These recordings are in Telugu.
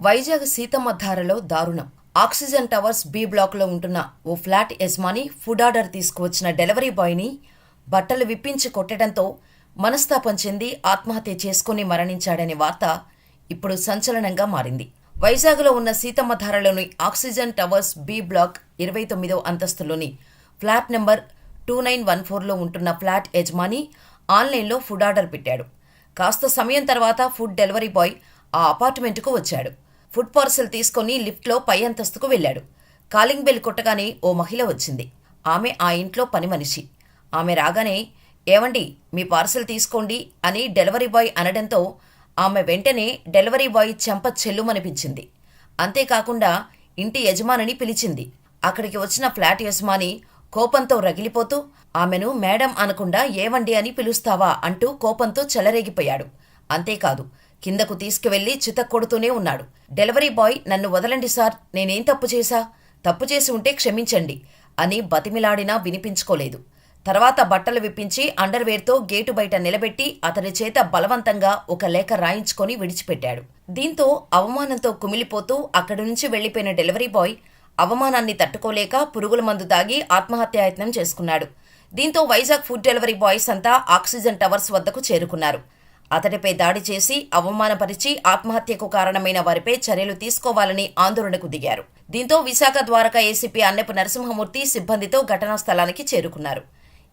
వైజాగ్ సీతమ్మ ధారలో దారుణం. ఆక్సిజన్ టవర్స్ బి బ్లాక్ లో ఉంటున్న ఓ ఫ్లాట్ యజమాని ఫుడ్ ఆర్డర్ తీసుకువచ్చిన డెలివరీ బాయ్ ని బట్టలు విప్పించి కొట్టడంతో మనస్తాపం చెంది ఆత్మహత్య చేసుకుని మరణించాడనే వార్త ఇప్పుడు సంచలనంగా మారింది. వైజాగ్లో ఉన్న సీతమ్మ ధారలోని ఆక్సిజన్ టవర్స్ బి బ్లాక్ 29వ అంతస్తులోని ఫ్లాట్ నెంబర్ 2914లో ఉంటున్న ఫ్లాట్ యజమాని ఆన్లైన్లో ఫుడ్ ఆర్డర్ పెట్టాడు. కాస్త సమయం తర్వాత ఫుడ్ డెలివరీ బాయ్ ఆ అపార్ట్మెంట్కు వచ్చాడు. ఫుడ్ పార్సెల్ తీసుకుని లిఫ్ట్లో పై అంతస్తుకు వెళ్లాడు. కాలింగ్ బెల్ కొట్టగానే ఓ మహిళ వచ్చింది. ఆమె ఆ ఇంట్లో పని మనిషి. ఆమె రాగానే ఏవండి మీ పార్సెల్ తీసుకోండి అని డెలివరీ బాయ్ అనడంతో ఆమె వెంటనే డెలివరీ బాయ్ చెంప చెల్లుమనిపించింది. అంతేకాకుండా ఇంటి యజమానిని పిలిచింది. అక్కడికి వచ్చిన ఫ్లాట్ యజమాని కోపంతో రగిలిపోతూ ఆమెను మేడం అనకుండా ఏవండి అని పిలుస్తావా అంటూ కోపంతో చెలరేగిపోయాడు. అంతేకాదు కిందకు తీసుకువెళ్లి చితక్కొడుతూనే ఉన్నాడు. డెలివరీ బాయ్ నన్ను వదలండి సార్, నేనేం తప్పు చేశా, తప్పు చేసి ఉంటే క్షమించండి అని బతిమిలాడినా వినిపించుకోలేదు. తర్వాత బట్టలు విప్పించి అండర్వేర్తో గేటు బయట నిలబెట్టి అతని చేత బలవంతంగా ఒక లేఖ రాయించుకొని విడిచిపెట్టాడు. దీంతో అవమానంతో కుమిలిపోతూ అక్కడి నుంచి వెళ్లిపోయిన డెలివరీ బాయ్ అవమానాన్ని తట్టుకోలేక పురుగుల మందు తాగి ఆత్మహత్యాయత్నం చేసుకున్నాడు. దీంతో వైజాగ్ ఫుడ్ డెలివరీ బాయ్స్ అంతా ఆక్సిజన్ టవర్స్ వద్దకు చేరుకున్నారు. అతడిపై దాడి చేసి అవమానపరిచి ఆత్మహత్యకు కారణమైన వారిపై చర్యలు తీసుకోవాలని ఆందోళనకు దిగారు. దీంతో విశాఖ ద్వారకా ఏసీపీ అన్నెపు నరసింహమూర్తి సిబ్బందితో ఘటనా స్థలానికి చేరుకున్నారు.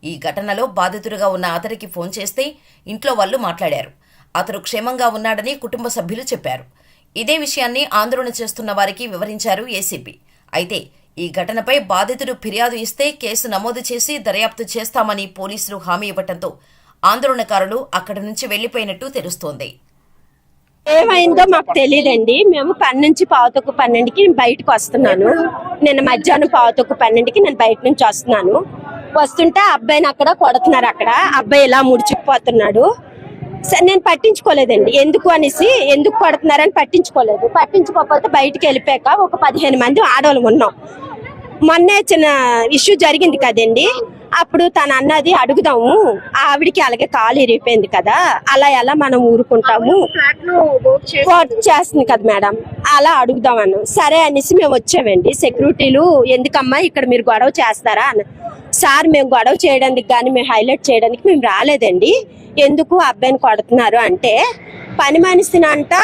ఈ ఘటనలో బాధితుడిగా ఉన్న అతడికి ఫోన్ చేస్తే ఇంట్లో వాళ్ళు మాట్లాడారు. అతడు క్షేమంగా ఉన్నాడని కుటుంబ సభ్యులు చెప్పారు. ఇదే విషయాన్ని ఆందోళన చేస్తున్న వారికి వివరించారు ఏసీపీ. అయితే ఈ ఘటనపై బాధితుడు ఫిర్యాదు ఇస్తే కేసు నమోదు చేసి దర్యాప్తు చేస్తామని పోలీసులు హామీ ఇవ్వడంతో ఆందోళనకారులు అక్కడి నుంచి వెళ్లిపోయినట్టు తెలుస్తోంది. ఏమైందో మాకు తెలియదండి. మేము 12:12కి బయటకు వస్తున్నాను. నిన్న మధ్యాహ్నం 12:12కి నేను బయట నుంచి వస్తున్నాను. వస్తుంటే అబ్బాయిని అక్కడ కొడుతున్నారు. అక్కడ అబ్బాయి ఇలా ముడిచిపోతున్నాడు. నేను పట్టించుకోలేదండి. ఎందుకు కొడుతున్నారని పట్టించుకోకపోతే బయటికి వెళ్ళిపోయాక ఒక 15 మంది ఆడవాళ్ళు ఉన్నాం. మొన్నే చిన్న ఇష్యూ జరిగింది కదండి. అప్పుడు తన అన్నది అడుగుదాము, ఆవిడికి అలాగే కాలు ఇరిగిపోయింది కదా, అలా ఎలా మనం ఊరుకుంటాము, చేస్తుంది కదా మేడం, అలా అడుగుదామను. సరే అనేసి మేము వచ్చామండి. సెక్యూరిటీలు ఎందుకమ్మా ఇక్కడ మీరు గొడవ చేస్తారా అన్న. సార్ మేము గొడవ చేయడానికి కానీ మేము హైలైట్ చేయడానికి మేము రాలేదండి, ఎందుకు అబ్బాయిని కొడుతున్నారు అంటే పని మనిషిని అంట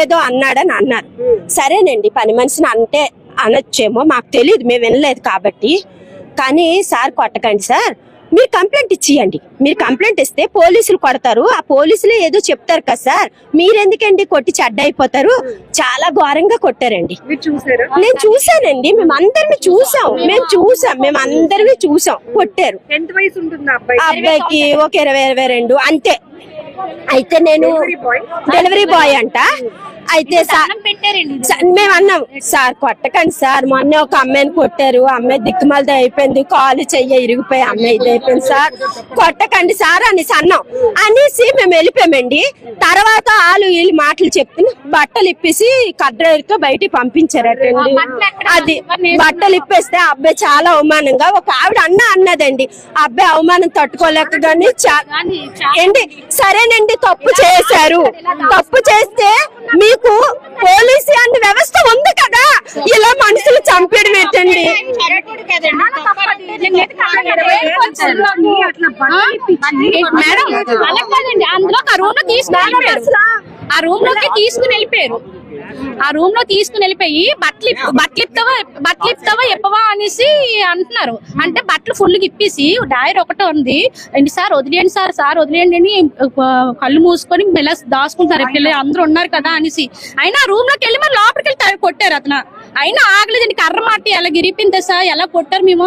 ఏదో అన్నాడని అన్నారు. సరేనండి పని మనిషిని అంటే అనొచ్చేమో, మాకు తెలియదు, మేము వినలేదు కాబట్టి. కానీ సార్ కొట్టకండి సార్, మీరు కంప్లైంట్ ఇచ్చేయండి. మీరు కంప్లైంట్ ఇస్తే పోలీసులు కొడతారు, ఆ పోలీసులే ఏదో చెప్తారు కదా సార్, మీరెందుకండి కొట్టి చెడ్డ అయిపోతారు. చాలా ఘోరంగా కొట్టారండి. నేను చూసానండి, మేము అందరినీ చూసాం, మేము అందరినీ చూసాం. కొట్టారు. ఎంత వయసు ఉంటుంది అబ్బాయికి ఒక 20-22 అంతే. అయితే నేను డెలివరీ బాయ్ అంట. అయితే మేము అన్నాం సార్ కొట్టకండి సార్, మొన్న ఒక అమ్మాయిని కొట్టారు, అమ్మాయి దిక్కుమాలది అయిపోయింది, కాలు చెయ్యి ఇరిగిపోయి అమ్మాయి ఇది అయిపోయింది సార్, కొట్టకండి సార్ అనేసి అన్నాం. అనేసి మేము వెళ్ళిపోయామండి. తర్వాత వీళ్ళు మాటలు చెప్తున్నా బట్టలు ఇప్పేసి కడ్రైతో బయటికి పంపించారటండి. అది బట్టలు ఇప్పేస్తే అబ్బాయి చాలా అవమానంగా ఒక ఆవిడ అన్నదండి, అబ్బాయి అవమానం తట్టుకోలేక కానీ ఏంటి సరేనండి తప్పు చేశారు, తప్పు చేస్తే మీకు పోలీసు అన్న వ్యవస్థ ఉంది కదా, ఇలా మనుషులు చంపేయడం ఏంటండి. అందులో ఆ రూమ్ లోకి తీసుకుని వెళ్ళిపోయారు. ఆ రూమ్ లో తీసుకుని వెళ్ళిపోయి బట్టలు ఇప్తావా ఎప్పవా అనేసి అంటున్నారు. అంటే బట్టలు ఫుల్ ఇప్పేసి డైర్ ఒకటే ఉంది, ఏంటి సార్ వదిలేయండి సార్ వదిలేయండి అని కళ్ళు మూసుకొని మెల్ల దాచుకుంటారు. పిల్లలు అందరూ ఉన్నారు కదా అనేసి అయినా రూమ్ లోకి వెళ్ళి మరి లోపలికి వెళ్ళి కొట్టారు. అతను అయినా ఆగలేదండి. కర్ర మాటి ఎలా గిరిపింది సార్, ఎలా కొట్టారు, మేము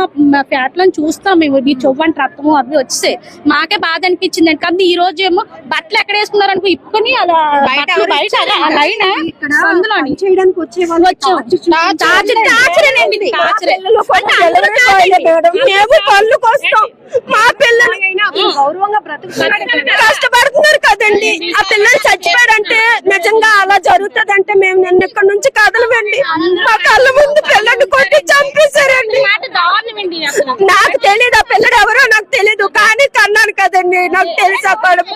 ఫ్లాట్ లో చూస్తాం, మేము ఈ చొవ్వంటి రక్తము అవి వచ్చేసాయి. మాకే బాధ అనిపించింది. కానీ ఈ రోజు ఏమో బట్టలు ఎక్కడ వేసుకున్నారు అనుకో ఇప్పుకొని అలా బయట చేయడానికి మేము పళ్ళు కోస్తాం, మా పిల్లలు కష్టపడుతున్నారు కదండి. ఆ పిల్లలు చచ్చిపోయారంటే నిజంగా అలా జరుగుతుందంటే మేము నిన్న ఇక్కడ నుంచి కదలవండి. మా కళ్ళ ముందు పిల్లల్ని కొట్టి చంపేశారండి. నాకు తెలియదు ఆ పిల్లడు ఎవరో నాకు తెలీదు, కానీ కన్నాను కదండి, నాకు తెలుసా కడుపు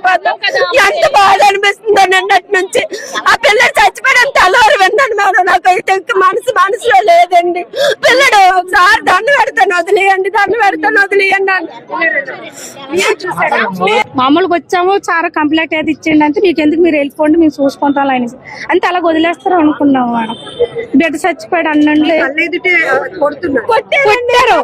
ఎంత బాధ అనిపిస్తుంది నిన్నటి నుంచి. ఆ పిల్లలు చచ్చిపోయారంటే అలా డబ్బులు మామూలుగా వచ్చాము చాలా కంప్లైంట్ అయితే ఇచ్చిండి అంటే మీకు ఎందుకు మీరు వెళ్ళిపోండి మేము చూసుకుంటాం అని అంతే అలా వదిలేస్తారు అనుకున్నాం మేడం. బిడ్డ చచ్చిపోయాడు అన్నండి కొట్టారు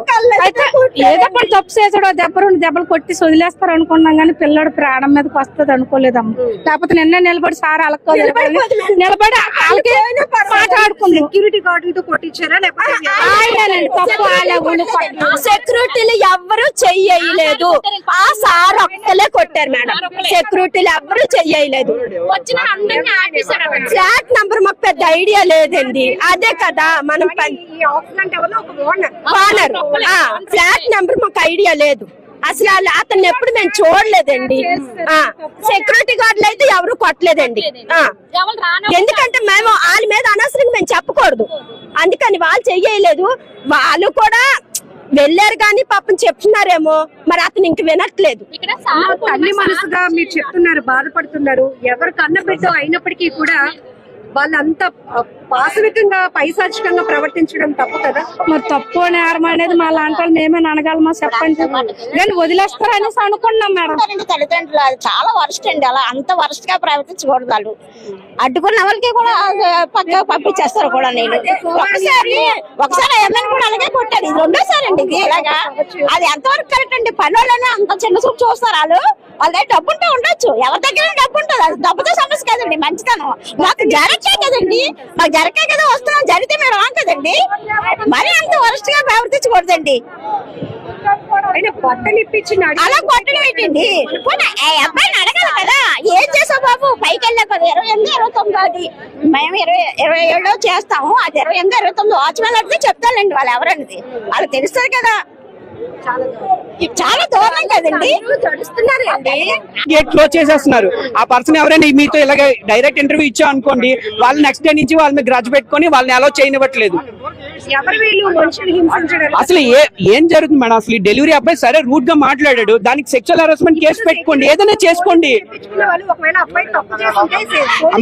అయితే ఏదో పని తప్పు చేసాడు దెబ్బ దెబ్బలు కొట్టి వదిలేస్తారు అనుకున్నాం కానీ పిల్లడు ప్రాణం మీదకి వస్తుంది అనుకోలేదమ్మ. లేకపోతే నిన్న నిలబడి సార్ అలక్కో నిలబడి వాళ్ళకి మాట్లాడుకుంది. సెక్యూరిటీ గార్డులతో కొట్టించారా సెక్యూరిటీలు ఎవ్వరు చెయ్యలేదు. ఆ సార్ ఒక్కలే కొట్టారు మేడం. సెక్యూరిటీలు ఎవ్వరు చెయ్యలేదు. ఫ్లాట్ నంబర్ మాకు పెద్ద ఐడియా లేదండి. అదే కదా మనం ఫ్లాట్ నంబర్ మాకు ఐడియా లేదు అసలు. అతన్ని ఎప్పుడు మేము చూడలేదండి. సెక్యూరిటీ గార్డులు అయితే ఎవరు కొట్టలేదండి. ఎందుకంటే మేము వాళ్ళ మీద అనవసరంగా మేము చెప్పకూడదు అందుకని వాళ్ళు చెయ్యలేదు. వాళ్ళు కూడా వెళ్ళారు కానీ పాపం చెప్తున్నారేమో మరి అతను ఇంక వినట్లేదు. తల్లి మనసుగా మీరు చెప్తున్నారు, బాధపడుతున్నారు. ఎవరు కన్నబిడ్డ అయినప్పటికీ కూడా వాళ్ళంతా పాశవికంగా పైశాచికంగా ప్రవర్తించడం తప్పు కదా. మరి తప్పు నేరం అనేది మా లాంటి వాళ్ళు మేమే అనగలమా చెప్పండి. కానీ వదిలేస్తారు అనేసి అనుకున్నాం మేడం. తల్లిదండ్రులు అది చాలా వరస్ట్ అండి. అలా అంత వరస్ట్ గా ప్రవర్తించకూడదు. వాళ్ళు అడ్డుకున్న వాళ్ళకి కూడా పక్క పంపించేస్తారు కూడా. నేను ఒకసారి ఏమైనా కూడా అలాగే కొట్టాను. ఇది రెండోసారి అండి ఇది ఇలాగా. అది ఎంతవరకు కరెక్ట్ అండి? పని వాళ్ళనే అంత చిన్న చూపు చూస్తారు వాళ్ళు. వాళ్ళ దగ్గర డబ్బు ఉంటే ఉండొచ్చు, ఎవరి దగ్గర డబ్బు ఉంటుంది. అది డబ్బుతో సమస్య కదండి, మంచితనం. మాకు జరగకే కదండి, మాకు జరగకే కదా వస్తున్నాం. జరిగితే మీరు రాం కదండి. మరి అంత వరస్ట్ గా ప్రవర్తించకూడదండి. అలా కొట్టడం ఏంటండి? అబ్బాయిని అడగాలి కదా, ఏం చేసావు బాబు? పైకి వెళ్ళా కదా 28, 29 అది మేము 27 చేస్తాము. అది 28, 29 వాచ్మెన్ అడిగితే చెప్తానండి వాళ్ళు ఎవరనేది. వాళ్ళకి తెలుస్తుంది కదా. చాలా దూరం కదండి. గేట్ క్లోజ్ చేసేస్తున్నారు. ఆ పర్సన్ ఎవరైనా మీతో ఇలాగ డైరెక్ట్ ఇంటర్వ్యూ ఇచ్చా అనుకోండి, వాళ్ళు నెక్స్ట్ డే నుంచి వాళ్ళ మీద గ్రడ్జ్ పెట్టుకొని వాళ్ళని అలో చేయనివ్వట్లేదు. అసలు ఏం జరుగుతుంది మేడం? అసలు డెలివరీ అబ్బాయి సరే రూట్ గా మాట్లాడాడు, దానికి సెక్షువల్ హరాస్మెంట్ కేసు పెట్టుకోండి, ఏదైనా చేసుకోండి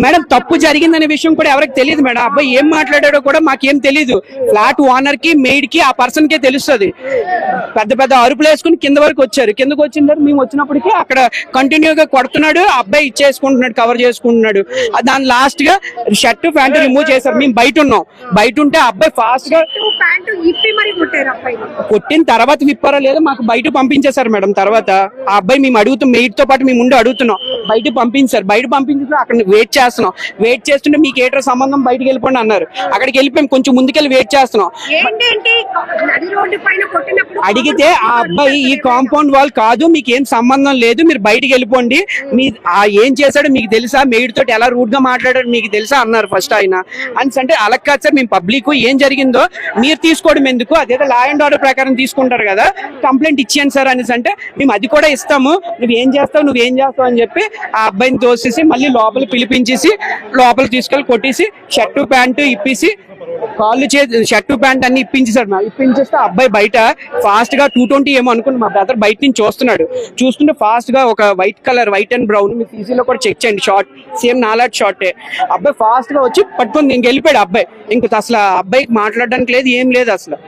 మేడం. తప్పు జరిగిందనే విషయం కూడా ఎవరికి తెలియదు మేడం. అబ్బాయి ఏం మాట్లాడాడో కూడా మాకేం తెలియదు. ఫ్లాట్ ఓనర్ కి, మెయిడ్ కి, ఆ పర్సన్ కే తెలుస్తుంది. పెద్ద పెద్ద అరుపులు వేసుకుని కింద వరకు వచ్చారు. కిందకు వచ్చిన తర్వాత మేము వచ్చినప్పటికీ అక్కడ కంటిన్యూగా కొడుతున్నాడు. అబ్బాయి ఇచ్చేసుకుంటున్నాడు, కవర్ చేసుకుంటున్నాడు. దాని లాస్ట్ గా షర్ట్ ప్యాంట్ రిమూవ్ చేశారు. మేము బయట ఉన్నాం. బయట ఉంటే అబ్బాయి ఫాస్ట్ గా కొట్టిన తర్వాత విప్పారా లేదా మాకు బయట పంపించేశారు మేడం. తర్వాత ఆ అబ్బాయి మేము అడుగుతాం, మెయిడ్ తో పాటు మేము ముందు అడుగుతున్నాం, బయట పంపించారు. బయట పంపించిన అక్కడ వెయిట్ చేస్తున్నాం. వెయిట్ చేస్తుంటే మీకు ఏటో సంబంధం బయటకు వెళ్ళిపోండి అన్నారు. అక్కడికి వెళ్ళిపోయి కొంచెం ముందుకెళ్ళి వెయిట్ చేస్తున్నాం. అడిగితే ఆ అబ్బాయి ఈ కాంపౌండ్ వాల్ కాదు, మీకు ఏం సంబంధం లేదు, మీరు బయటికి వెళ్ళిపోండి, మీ ఏం చేశాడో మీకు తెలుసా, మెయిడ్ తోటి ఎలా రూట్ గా మాట్లాడాడు మీకు తెలుసా అన్నారు ఫస్ట్ ఆయన. అంటే అలా కాదు సార్, మేము పబ్లిక్ ఏం జరిగిందో మీరు తీసుకోవడం ఎందుకు, అదేదో లా అండ్ ఆర్డర్ ప్రకారం తీసుకుంటారు కదా, కంప్లైంట్ ఇచ్చాను సార్ అనేసి అంటే మేము అది కూడా ఇస్తాము, నువ్వేం చేస్తావు అని చెప్పి ఆ అబ్బాయిని తోసేసి మళ్ళీ లోపల పిలిపించేసి లోపల తీసుకెళ్ళి కొట్టేసి షర్టు ప్యాంటు ఇప్పేసి కాళ్ళు షర్టు ప్యాంట్ అన్ని ఇప్పించేసాడు. ఇప్పించేస్తే అబ్బాయి బయట ఫాస్ట్ గా 220 ఏమో అనుకుని మా బ్రదర్ బయట నుంచి చూస్తుంటే ఫాస్ట్ గా ఒక వైట్ అండ్ బ్రౌన్ మీ సీసీలో కూడా చెక్ చేయండి, షార్ట్ సేమ్ నాలాట్ షార్టే. అబ్బాయి ఫాస్ట్ గా వచ్చి పట్టుకొని ఇంక వెళ్ళిపోయాడు అబ్బాయి. ఇంక అసలు అబ్బాయికి మాట్లాడడానికి లేదు, ఏం లేదు అసలు.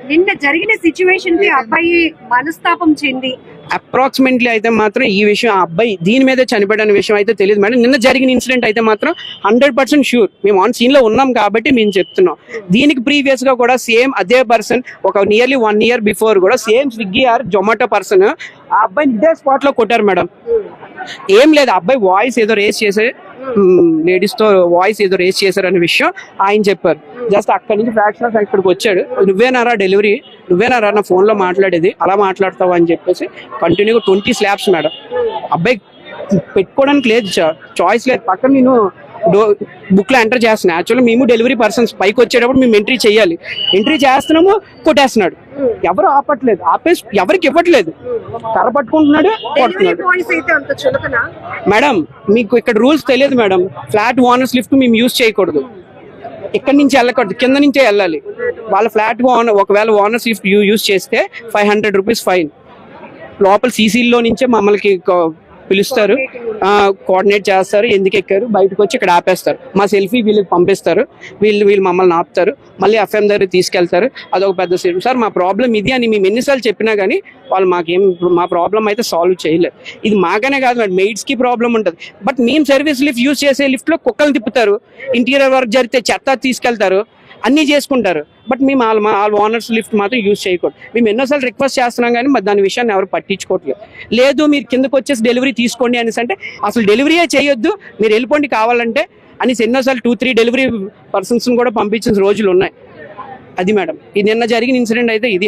నిన్న జరిగిన సిచ్యువేషన్ కి అబ్బాయి మనస్తాపం చెంది అప్రాక్సిమేట్లీ అయితే మాత్రం ఈ విషయం ఆ అబ్బాయి దీని మీద చనిపోయిన విషయం అయితే తెలియదు మేడం. నిన్న జరిగిన ఇన్సిడెంట్ అయితే మాత్రం 100% షూర్ మేము ఆన్ సీన్ లో ఉన్నాం కాబట్టి మేము చెప్తున్నాం. దీనికి ప్రీవియస్ గా కూడా సేమ్ అదే పర్సన్ ఒక నియర్లీ 1 year బిఫోర్ కూడా same Swiggy or Zomato person ఆ అబ్బాయిని ఇదే స్పాట్ లో కొట్టారు మేడం. ఏం లేదు, అబ్బాయి వాయిస్ ఏదో రేస్ చేసే లేడీస్ తో వాయిస్ ఏదో రేస్ చేశారు అనే విషయం ఆయన చెప్పారు. జస్ట్ అక్కడి నుంచి ఫ్రాక్షన్ ఆఫ్ ఇక్కడికి వచ్చాడు, నువ్వేనారా డెలివరీ, నువ్వేనారా నా ఫోన్ లో మాట్లాడేది, అలా మాట్లాడతావు అని చెప్పేసి కంటిన్యూగా 20 slaps మేడం. అబ్బాయి పెట్టుకోవడానికి లేదు, చాయిస్ లేదు. పక్కన నేను బుక్ లో ఎంటర్ చేస్తున్నా. యాక్చువల్లీ మేము డెలివరీ పర్సన్స్ పైకి వచ్చేటప్పుడు మేము ఎంట్రీ చేయాలి, ఎంట్రీ చేస్తున్నాము, కొట్టేస్తున్నాడు. ఎవరు ఆపట్లేదు, ఆపేసి ఎవరికి ఇవ్వట్లేదు, కర్ర పట్టుకుంటున్నాడు, కొడుతున్నాడు. మేడం మీకు ఇక్కడ రూల్స్ తెలియదు మేడం. ఫ్లాట్ ఓనర్స్ లిఫ్ట్ మేము యూజ్ చేయకూడదు, ఇక్కడ నుంచి వెళ్ళకూడదు, కింద నుంచే వెళ్ళాలి. వాళ్ళ ఫ్లాట్ ఒకవేళ ఓనర్స్ లిఫ్ట్ యూజ్ చేస్తే 500 rupees ఫైన్. లోపల సీసీలో నుంచే మమ్మల్ని పిలుస్తారు, కోఆర్డినేట్ చేస్తారు, ఎందుకు ఎక్కారు, బయటకు వచ్చి ఇక్కడ ఆపేస్తారు, మా సెల్ఫీ వీళ్ళకి పంపిస్తారు, వీళ్ళు మమ్మల్ని ఆపుతారు, మళ్ళీ ఎఫ్ఎం దగ్గర తీసుకెళ్తారు. అదొక పెద్ద సీన్. సార్ మా ప్రాబ్లం ఇది అని మేము ఎన్నిసార్లు చెప్పినా కానీ వాళ్ళు మా ప్రాబ్లం అయితే సాల్వ్ చేయలేదు. ఇది మాకనే కాదు మేడం, మెయిడ్స్ కి ప్రాబ్లం ఉంటుంది. బట్ మేము సర్వీస్ లిఫ్ట్ యూజ్ చేసే లిఫ్ట్ లో కుక్కలు తిప్పుతారు, ఇంటీరియర్ వర్క్ జరిగితే చెత్త తీసుకెళ్తారు, అన్ని చేసుకుంటారు. బట్ మేము వాళ్ళ ఓనర్స్ లిఫ్ట్ మాత్రం యూజ్ చేయకూడదు. మేము ఎన్నోసార్లు రిక్వెస్ట్ చేస్తున్నాం కానీ మరి దాని విషయాన్ని ఎవరు పట్టించుకోవట్లేదు. లేదు మీరు కిందకు వచ్చేసి డెలివరీ తీసుకోండి అనేసి అంటే అసలు డెలివరీయే చేయొద్దు, మీరు వెళ్ళిపోండి కావాలంటే అనేసి ఎన్నోసార్లు 2-3 డెలివరీ పర్సన్స్ కూడా పంపించిన రోజులు ఉన్నాయి. అది మేడం, ఇది నిన్న జరిగిన ఇన్సిడెంట్ అయితే ఇది